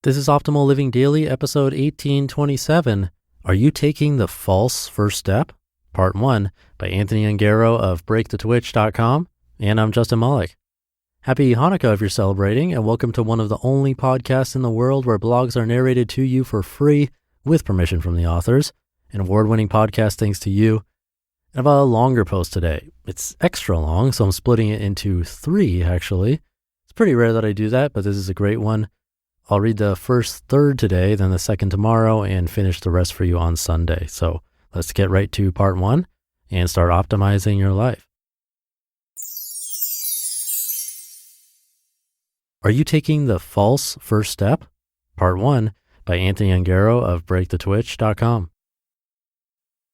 This is Optimal Living Daily, episode 1827. Are you taking the false first step? Part 1 by Anthony Ongaro of BreakTheTwitch.com. And I'm Justin Malik. Happy Hanukkah if you're celebrating, and welcome to one of the only podcasts in the world where blogs are narrated to you for free with permission from the authors. An award-winning podcast thanks to you. I have a longer post today. It's extra long, so I'm splitting it into 3 actually. It's pretty rare that I do that, but this is a great one. I'll read the first third today, then the second tomorrow, and finish the rest for you on Sunday. So let's get right to part 1 and start optimizing your life. Are you taking the false first step? Part 1 by Anthony Ongaro of BreakTheTwitch.com.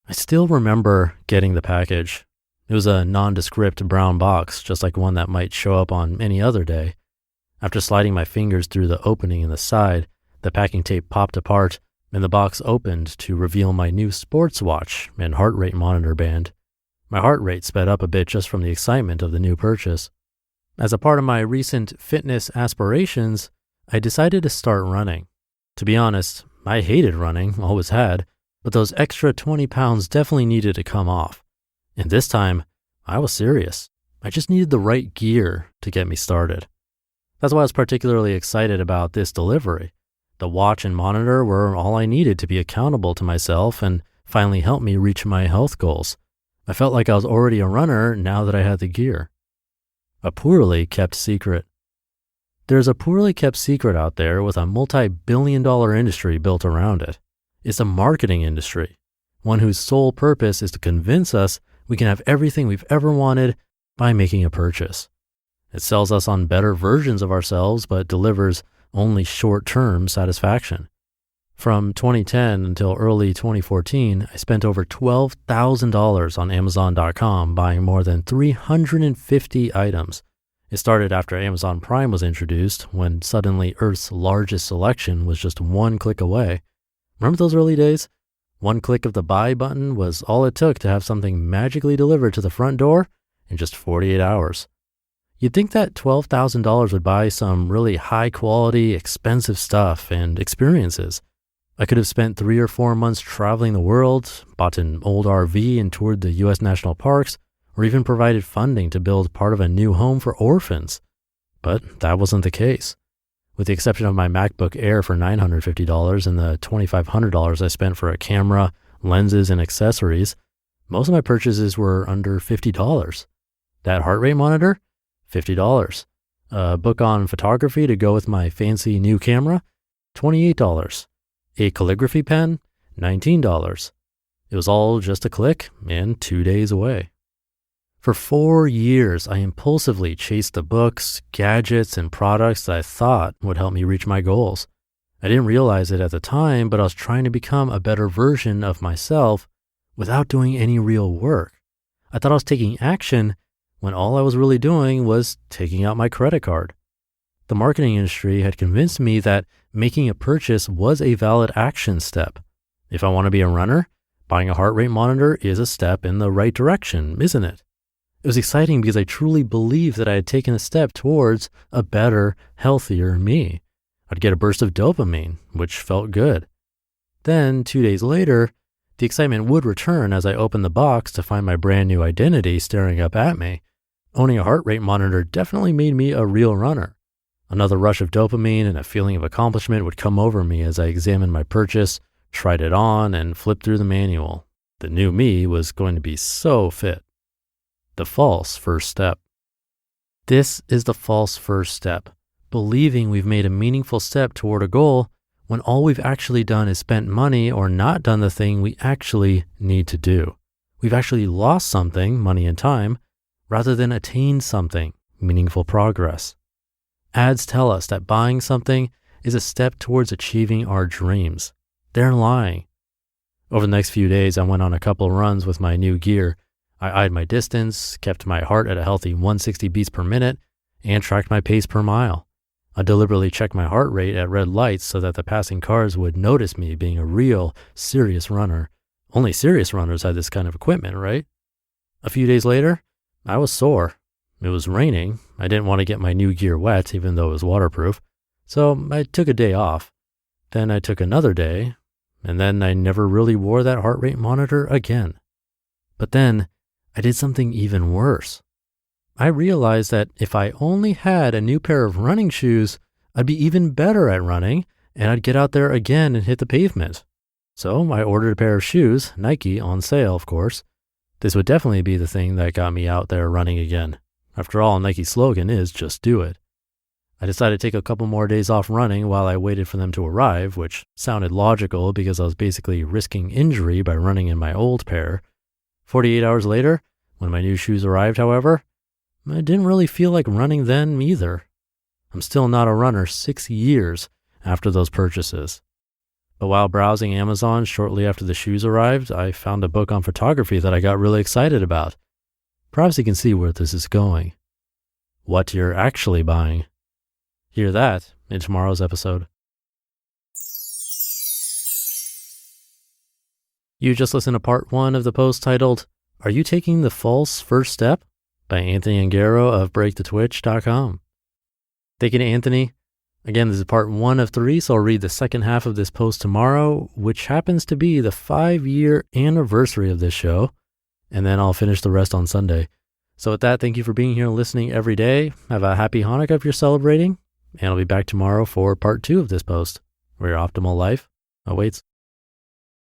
I still remember getting the package. It was a nondescript brown box, just like one that might show up on any other day. After sliding my fingers through the opening in the side, the packing tape popped apart and the box opened to reveal my new sports watch and heart rate monitor band. My heart rate sped up a bit just from the excitement of the new purchase. As a part of my recent fitness aspirations, I decided to start running. To be honest, I hated running, always had, but those extra 20 pounds definitely needed to come off. And this time, I was serious. I just needed the right gear to get me started. That's why I was particularly excited about this delivery. The watch and monitor were all I needed to be accountable to myself and finally help me reach my health goals. I felt like I was already a runner now that I had the gear. A poorly kept secret. There's a poorly kept secret out there with a multi-billion-dollar industry built around it. It's a marketing industry, one whose sole purpose is to convince us we can have everything we've ever wanted by making a purchase. It sells us on better versions of ourselves, but delivers only short-term satisfaction. From 2010 until early 2014, I spent over $12,000 on Amazon.com buying more than 350 items. It started after Amazon Prime was introduced, when suddenly Earth's largest selection was just one click away. Remember those early days? One click of the buy button was all it took to have something magically delivered to the front door in just 48 hours. You'd think that $12,000 would buy some really high quality, expensive stuff and experiences. I could have spent 3 or 4 months traveling the world, bought an old RV and toured the U.S. national parks, or even provided funding to build part of a new home for orphans. But that wasn't the case. With the exception of my MacBook Air for $950 and the $2,500 I spent for a camera, lenses, and accessories, most of my purchases were under $50. That heart rate monitor? $50. A book on photography to go with my fancy new camera? $28. A calligraphy pen? $19. It was all just a click and 2 days away. For 4 years, I impulsively chased the books, gadgets, and products that I thought would help me reach my goals. I didn't realize it at the time, but I was trying to become a better version of myself without doing any real work. I thought I was taking action when all I was really doing was taking out my credit card. The marketing industry had convinced me that making a purchase was a valid action step. If I want to be a runner, buying a heart rate monitor is a step in the right direction, isn't it? It was exciting because I truly believed that I had taken a step towards a better, healthier me. I'd get a burst of dopamine, which felt good. Then, 2 days later, the excitement would return as I opened the box to find my brand new identity staring up at me. Owning a heart rate monitor definitely made me a real runner. Another rush of dopamine and a feeling of accomplishment would come over me as I examined my purchase, tried it on, and flipped through the manual. The new me was going to be so fit. The false first step. This is the false first step, believing we've made a meaningful step toward a goal when all we've actually done is spent money or not done the thing we actually need to do. We've actually lost something, money and time, rather than attained something, meaningful progress. Ads tell us that buying something is a step towards achieving our dreams. They're lying. Over the next few days, I went on a couple runs with my new gear. I eyed my distance, kept my heart at a healthy 160 beats per minute, and tracked my pace per mile. I deliberately checked my heart rate at red lights so that the passing cars would notice me being a real, serious runner. Only serious runners had this kind of equipment, right? A few days later, I was sore. It was raining. I didn't want to get my new gear wet, even though it was waterproof. So I took a day off. Then I took another day, and then I never really wore that heart rate monitor again. But then I did something even worse. I realized that if I only had a new pair of running shoes, I'd be even better at running, and I'd get out there again and hit the pavement. So I ordered a pair of shoes, Nike, on sale, of course. This would definitely be the thing that got me out there running again. After all, Nike's slogan is just do it. I decided to take a couple more days off running while I waited for them to arrive, which sounded logical because I was basically risking injury by running in my old pair. 48 hours later, when my new shoes arrived, however, I didn't really feel like running then either. I'm still not a runner 6 years after those purchases. But while browsing Amazon shortly after the shoes arrived, I found a book on photography that I got really excited about. Perhaps you can see where this is going. What you're actually buying. Hear that in tomorrow's episode. You just listened to part 1 of the post titled, Are You Taking the False First Step? By Anthony Ongaro of BreakTheTwitch.com. Thank you to Anthony. Again, this is part 1 of 3, so I'll read the second half of this post tomorrow, which happens to be the 5-year anniversary of this show, and then I'll finish the rest on Sunday. So with that, thank you for being here and listening every day. Have a happy Hanukkah if you're celebrating, and I'll be back tomorrow for part 2 of this post, where your optimal life awaits.